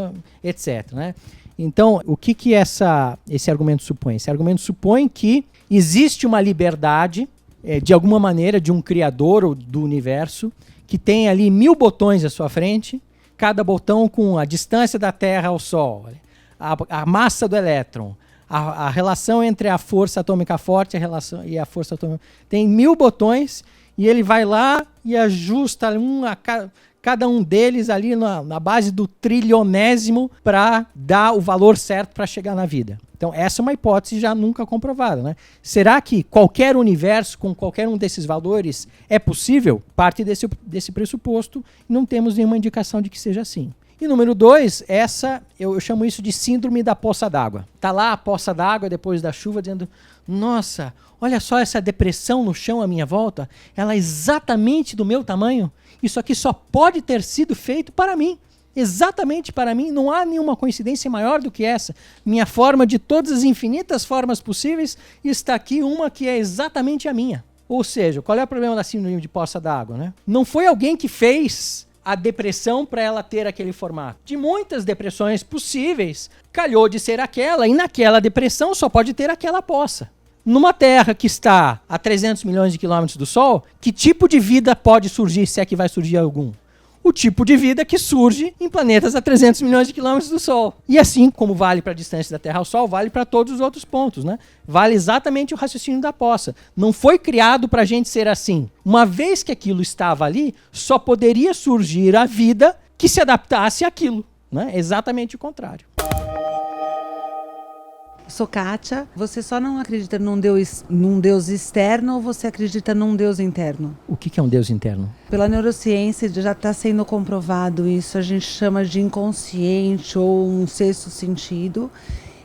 etc. Né? Então, o que esse argumento supõe? Esse argumento supõe que existe uma liberdade, de alguma maneira, de um criador do universo, que tem ali 1000 botões à sua frente, cada botão com a distância da Terra ao Sol, a massa do elétron, a relação entre a força atômica forte e a força atômica... Tem 1000 botões e ele vai lá e ajusta cada um deles ali na base do trilionésimo para dar o valor certo para chegar na vida. Então essa é uma hipótese já nunca comprovada, né? Será que qualquer universo com qualquer um desses valores é possível? Parte desse pressuposto, e não temos nenhuma indicação de que seja assim. E número 2, eu chamo isso de síndrome da poça d'água. Tá lá a poça d'água depois da chuva dizendo, nossa, olha só essa depressão no chão à minha volta, ela é exatamente do meu tamanho, isso aqui só pode ter sido feito para mim. Exatamente para mim, não há nenhuma coincidência maior do que essa. Minha forma de todas as infinitas formas possíveis, está aqui uma que é exatamente a minha. Ou seja, qual é o problema da síndrome de poça d'água, né? Não foi alguém que fez a depressão para ela ter aquele formato. De muitas depressões possíveis, calhou de ser aquela, e naquela depressão só pode ter aquela poça. Numa Terra que está a 300 milhões de quilômetros do Sol, que tipo de vida pode surgir, se é que vai surgir algum? O tipo de vida que surge em planetas a 300 milhões de quilômetros do Sol. E assim como vale para a distância da Terra ao Sol, vale para todos os outros pontos, né? Vale exatamente o raciocínio da poça. Não foi criado para a gente ser assim. Uma vez que aquilo estava ali, só poderia surgir a vida que se adaptasse àquilo, né? Exatamente o contrário. Sou Kátia. Você só não acredita num Deus externo ou você acredita num Deus interno? O que é um Deus interno? Pela neurociência já está sendo comprovado isso. A gente chama de inconsciente ou um sexto sentido.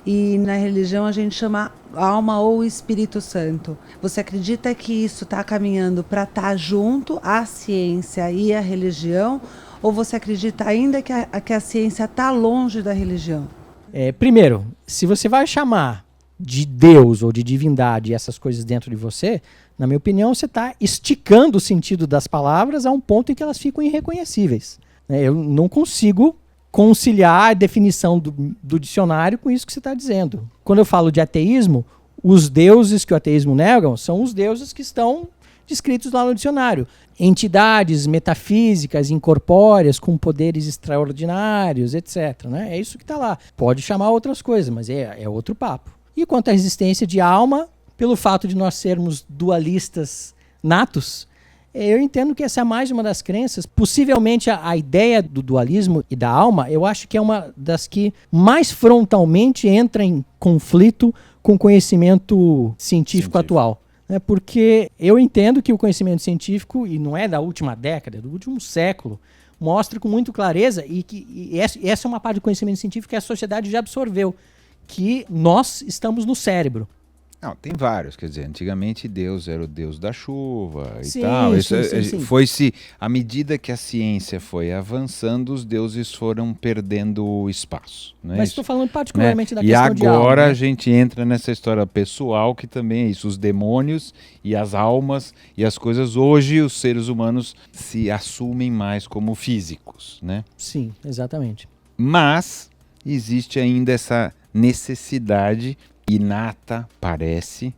E na religião a gente chama alma ou Espírito Santo. Você acredita que isso está caminhando para estar junto à ciência e à religião? Ou você acredita ainda que a ciência está longe da religião? Primeiro, se você vai chamar de Deus ou de divindade essas coisas dentro de você, na minha opinião, você está esticando o sentido das palavras a um ponto em que elas ficam irreconhecíveis. Eu não consigo conciliar a definição do dicionário com isso que você está dizendo. Quando eu falo de ateísmo, os deuses que o ateísmo nega são os deuses que estão descritos lá no dicionário. Entidades metafísicas, incorpóreas, com poderes extraordinários, etc. Né? É isso que está lá. Pode chamar outras coisas, mas é outro papo. E quanto à existência de alma, pelo fato de nós sermos dualistas natos, eu entendo que essa é mais uma das crenças. Possivelmente a ideia do dualismo e da alma, eu acho que é uma das que mais frontalmente entra em conflito com o conhecimento científico atual. Porque eu entendo que o conhecimento científico, e não é da última década, é do último século, mostra com muita clareza, e essa é uma parte do conhecimento científico que a sociedade já absorveu, que nós estamos no cérebro. Não, tem vários, quer dizer, antigamente Deus era o Deus da chuva e sim, tal. Sim. Foi-se, à medida que a ciência foi avançando, os deuses foram perdendo espaço. Não é Mas estou falando particularmente da e questão de alma. E agora a gente entra nessa história pessoal, que também é isso, os demônios e as almas e as coisas. Hoje os seres humanos se assumem mais como físicos, né? Sim, exatamente. Mas existe ainda essa necessidade inata, parece,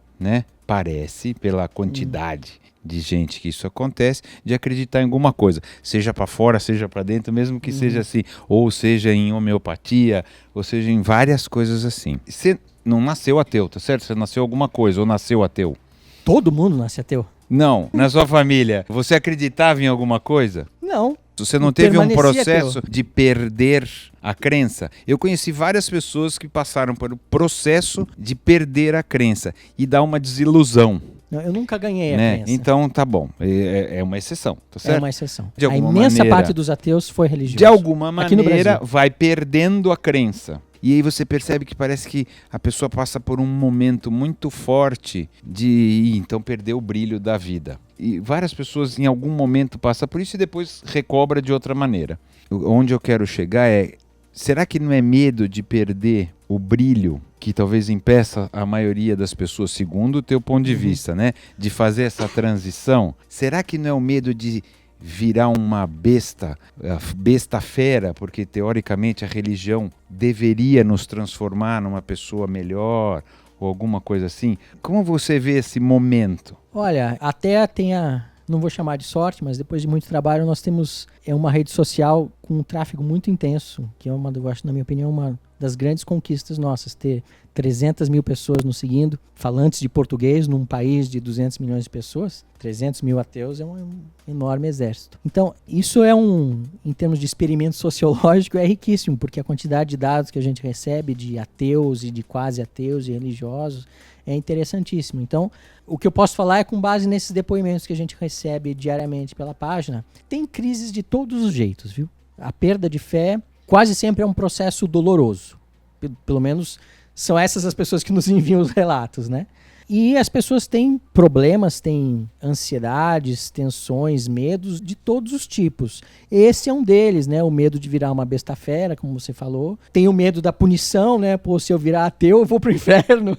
pela quantidade de gente que isso acontece, de acreditar em alguma coisa, seja para fora, seja para dentro, mesmo que seja assim, ou seja em homeopatia, ou seja em várias coisas assim. Você não nasceu ateu, tá certo? Você nasceu alguma coisa, ou nasceu ateu? Todo mundo nasce ateu. Não. Na sua família, você acreditava em alguma coisa? Não. Você não teve um Permanecia processo de perder a crença? Eu conheci várias pessoas que passaram por o processo de perder a crença e dar uma desilusão. Não, eu nunca ganhei a Né? crença. Então tá bom, é uma exceção, tá certo? É uma exceção. De A alguma imensa maneira- parte dos ateus foi religiosa. De alguma Aqui no maneira Brasil. vai perdendo a crença. E aí você percebe que parece que a pessoa passa por um momento muito forte de então perder o brilho da vida. E várias pessoas em algum momento passam por isso e depois recobra de outra maneira. Onde eu quero chegar é, será que não é medo de perder o brilho que talvez impeça a maioria das pessoas, segundo o teu ponto de vista, né, de fazer essa transição? Será que não é o medo de virar uma besta fera, porque teoricamente a religião deveria nos transformar numa pessoa melhor ou alguma coisa assim? Como você vê esse momento? Olha, até tem não vou chamar de sorte, mas depois de muito trabalho nós temos uma rede social com um tráfego muito intenso, que é eu acho, na minha opinião, uma das grandes conquistas nossas, ter 300 mil pessoas nos seguindo, falantes de português num país de 200 milhões de pessoas, 300 mil ateus é um enorme exército. Então, isso em termos de experimento sociológico, é riquíssimo, porque a quantidade de dados que a gente recebe de ateus e de quase ateus e religiosos é interessantíssimo. Então, o que eu posso falar é com base nesses depoimentos que a gente recebe diariamente pela página. Tem crises de todos os jeitos, viu? A perda de fé quase sempre é um processo doloroso. Pelo menos são essas as pessoas que nos enviam os relatos, né? E as pessoas têm problemas, têm ansiedades, tensões, medos de todos os tipos. Esse é um deles, né? O medo de virar uma besta fera, como você falou. Tem o medo da punição, né? Pô, se eu virar ateu, eu vou pro inferno.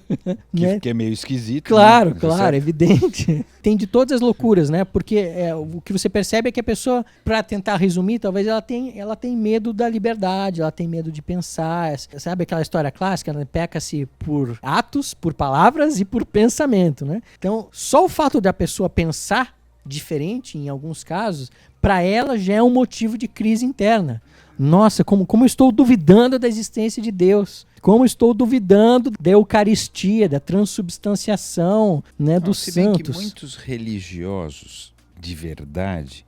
Né? Que é meio esquisito. Claro, né? claro, evidente. Tem de todas as loucuras, né? Porque o que você percebe é que a pessoa, para tentar resumir, talvez ela tem medo da liberdade, ela tem medo de pensar. Sabe aquela história clássica, né? Peca-se por atos, por palavras e por pensamento, né? Então, só o fato da pessoa pensar diferente, em alguns casos, para ela já é um motivo de crise interna. Nossa, como eu estou duvidando da existência de Deus. Como estou duvidando da Eucaristia, da transubstanciação, né, dos se bem que santos. muitos religiosos de verdade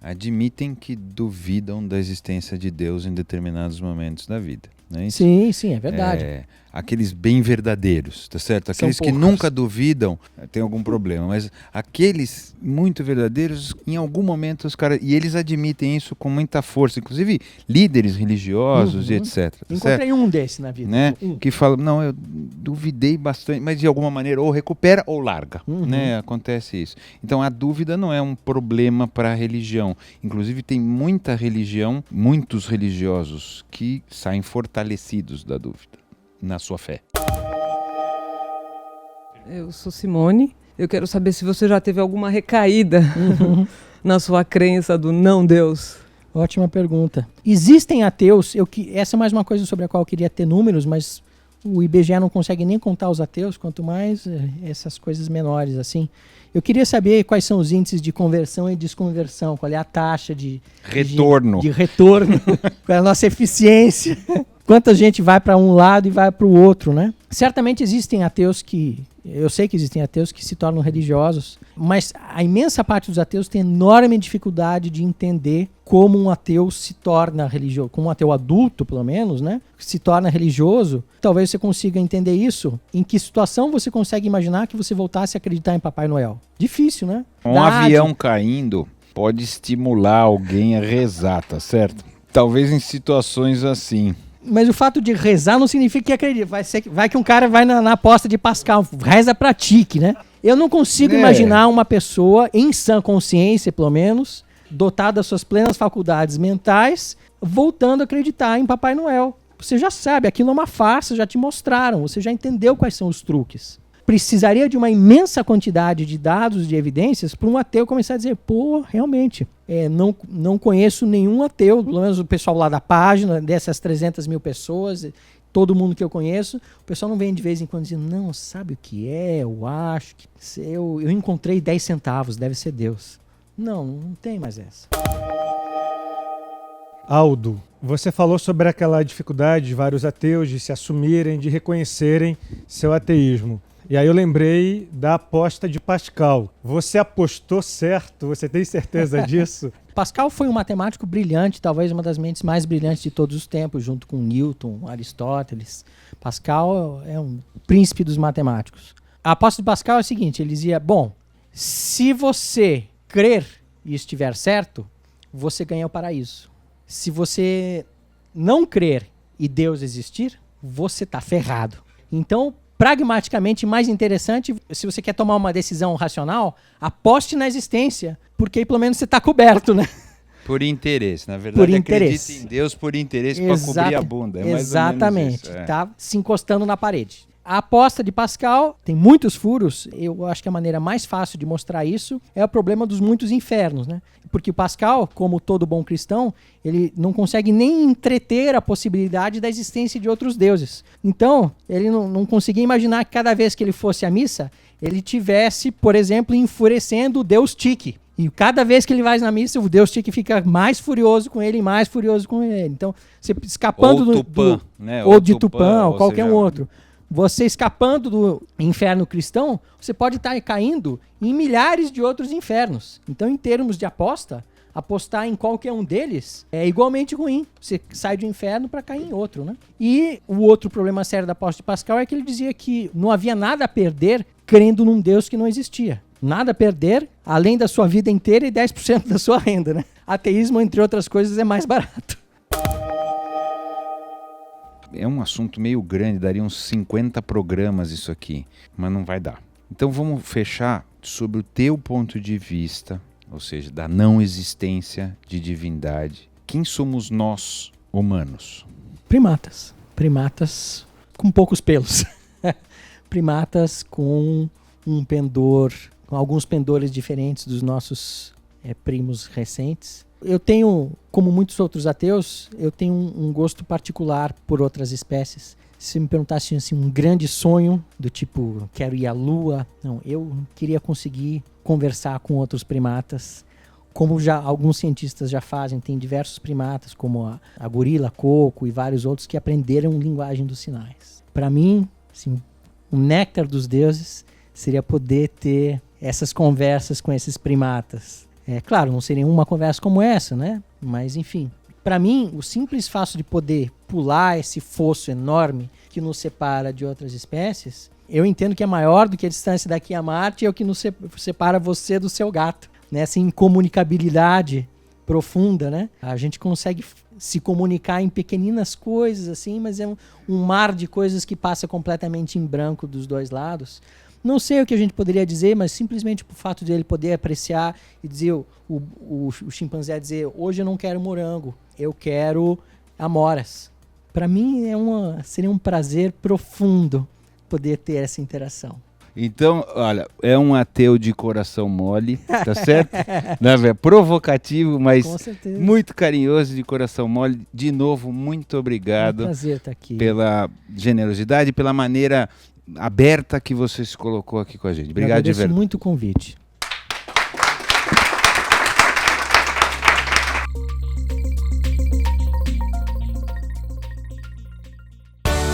admitem que duvidam da existência de Deus em determinados momentos da vida. Não é isso? Sim, é verdade. Aqueles bem verdadeiros, tá certo? Aqueles que nunca duvidam, tem algum problema, mas aqueles muito verdadeiros, em algum momento os caras, e eles admitem isso com muita força, inclusive líderes religiosos e etc. Tá Encontrei certo? um desse na vida. Né? Que fala, não, eu duvidei bastante, mas de alguma maneira ou recupera ou larga, né? Acontece isso. Então a dúvida não é um problema para a religião. Inclusive tem muita religião, muitos religiosos que saem fortalecidos da dúvida na sua fé. Eu sou Simone. Eu quero saber se você já teve alguma recaída na sua crença do não Deus. Ótima pergunta. Existem ateus, essa é mais uma coisa sobre a qual eu queria ter números, mas o IBGE não consegue nem contar os ateus, quanto mais essas coisas menores assim. Eu queria saber quais são os índices de conversão e desconversão, qual é a taxa de retorno, qual é a nossa eficiência, quanta gente vai para um lado e vai para o outro, né? Certamente existem ateus eu sei que existem ateus que se tornam religiosos, mas a imensa parte dos ateus tem enorme dificuldade de entender como um ateu se torna religioso, como um ateu adulto, pelo menos, né? Se torna religioso. Talvez você consiga entender isso. Em que situação você consegue imaginar que você voltasse a acreditar em Papai Noel? Difícil, né? Um avião caindo pode estimular alguém a rezar, tá certo? Talvez em situações assim. Mas o fato de rezar não significa que acredita. Vai que um cara vai na aposta de Pascal, reza, pratique, né? Eu não consigo imaginar uma pessoa, em sã consciência, pelo menos, dotada das suas plenas faculdades mentais, voltando a acreditar em Papai Noel. Você já sabe, aquilo é uma farsa, já te mostraram, você já entendeu quais são os truques. Precisaria de uma imensa quantidade de dados, de evidências, para um ateu começar a dizer, pô, realmente, não conheço nenhum ateu, pelo menos o pessoal lá da página, dessas 300 mil pessoas, todo mundo que eu conheço, o pessoal não vem de vez em quando dizendo, não, sabe o que é, eu acho que eu encontrei 10 centavos, deve ser Deus. Não tem mais essa. Aldo, você falou sobre aquela dificuldade de vários ateus de se assumirem, de reconhecerem seu ateísmo. E aí eu lembrei da aposta de Pascal. Você apostou certo? Você tem certeza disso? Pascal foi um matemático brilhante, talvez uma das mentes mais brilhantes de todos os tempos, junto com Newton, Aristóteles. Pascal é um príncipe dos matemáticos. A aposta de Pascal é a seguinte, ele dizia, bom, se você crer e estiver certo, você ganha o paraíso. Se você não crer e Deus existir, você está ferrado. Então, pragmaticamente mais interessante, se você quer tomar uma decisão racional, aposte na existência, porque aí pelo menos você está coberto, né? Por interesse, na verdade, por interesse. Acredita em Deus por interesse para cobrir a bunda. É mais exatamente, ou menos isso, tá se encostando na parede. A aposta de Pascal tem muitos furos, eu acho que a maneira mais fácil de mostrar isso é o problema dos muitos infernos, né? Porque o Pascal, como todo bom cristão, ele não consegue nem entreter a possibilidade da existência de outros deuses. Então, ele não conseguia imaginar que cada vez que ele fosse à missa, ele tivesse, por exemplo, enfurecendo o Deus Tique. E cada vez que ele vai na missa, o Deus Tique fica mais furioso com ele, mais furioso com ele. Então, você escapando ou Tupã, né? Ou de Tupã, ou qualquer seja, outro. Você escapando do inferno cristão, você pode estar caindo em milhares de outros infernos. Então, em termos de aposta, apostar em qualquer um deles é igualmente ruim. Você sai do inferno para cair em outro, né? E o outro problema sério da aposta de Pascal é que ele dizia que não havia nada a perder crendo num Deus que não existia. Nada a perder, além da sua vida inteira e 10% da sua renda, né? Ateísmo, entre outras coisas, é mais barato. É um assunto meio grande, daria uns 50 programas isso aqui, mas não vai dar. Então vamos fechar sobre o teu ponto de vista, ou seja, da não existência de divindade. Quem somos nós, humanos? Primatas. Primatas com poucos pelos. Primatas com um pendor, com alguns pendores diferentes dos nossos primos recentes. Eu tenho, como muitos outros ateus, eu tenho um gosto particular por outras espécies. Se me perguntasse assim, um grande sonho do tipo, quero ir à Lua, não, eu queria conseguir conversar com outros primatas, como já alguns cientistas já fazem. Tem diversos primatas, como a gorila, coco e vários outros que aprenderam linguagem dos sinais. Para mim, assim, o néctar dos deuses seria poder ter essas conversas com esses primatas. É claro, não seria uma conversa como essa, né? Mas enfim, para mim, o simples fato de poder pular esse fosso enorme que nos separa de outras espécies, eu entendo que é maior do que a distância daqui a Marte, é o que nos separa você do seu gato, né? Essa incomunicabilidade profunda, né? A gente consegue se comunicar em pequeninas coisas assim, mas é um mar de coisas que passa completamente em branco dos dois lados. Não sei o que a gente poderia dizer, mas simplesmente por fato de ele poder apreciar e dizer, o chimpanzé dizer, hoje eu não quero morango, eu quero amoras. Para mim seria um prazer profundo poder ter essa interação. Então, olha, é um ateu de coração mole, tá certo? Provocativo, mas muito carinhoso, de coração mole. De novo, muito obrigado. É um prazer estar aqui. Pela generosidade, pela maneira aberta que você se colocou aqui com a gente. Obrigado de verdade. Agradeço muito o convite.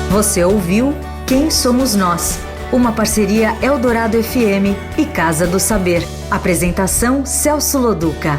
Você ouviu Quem Somos Nós? Uma parceria Eldorado FM e Casa do Saber. Apresentação Celso Loduca.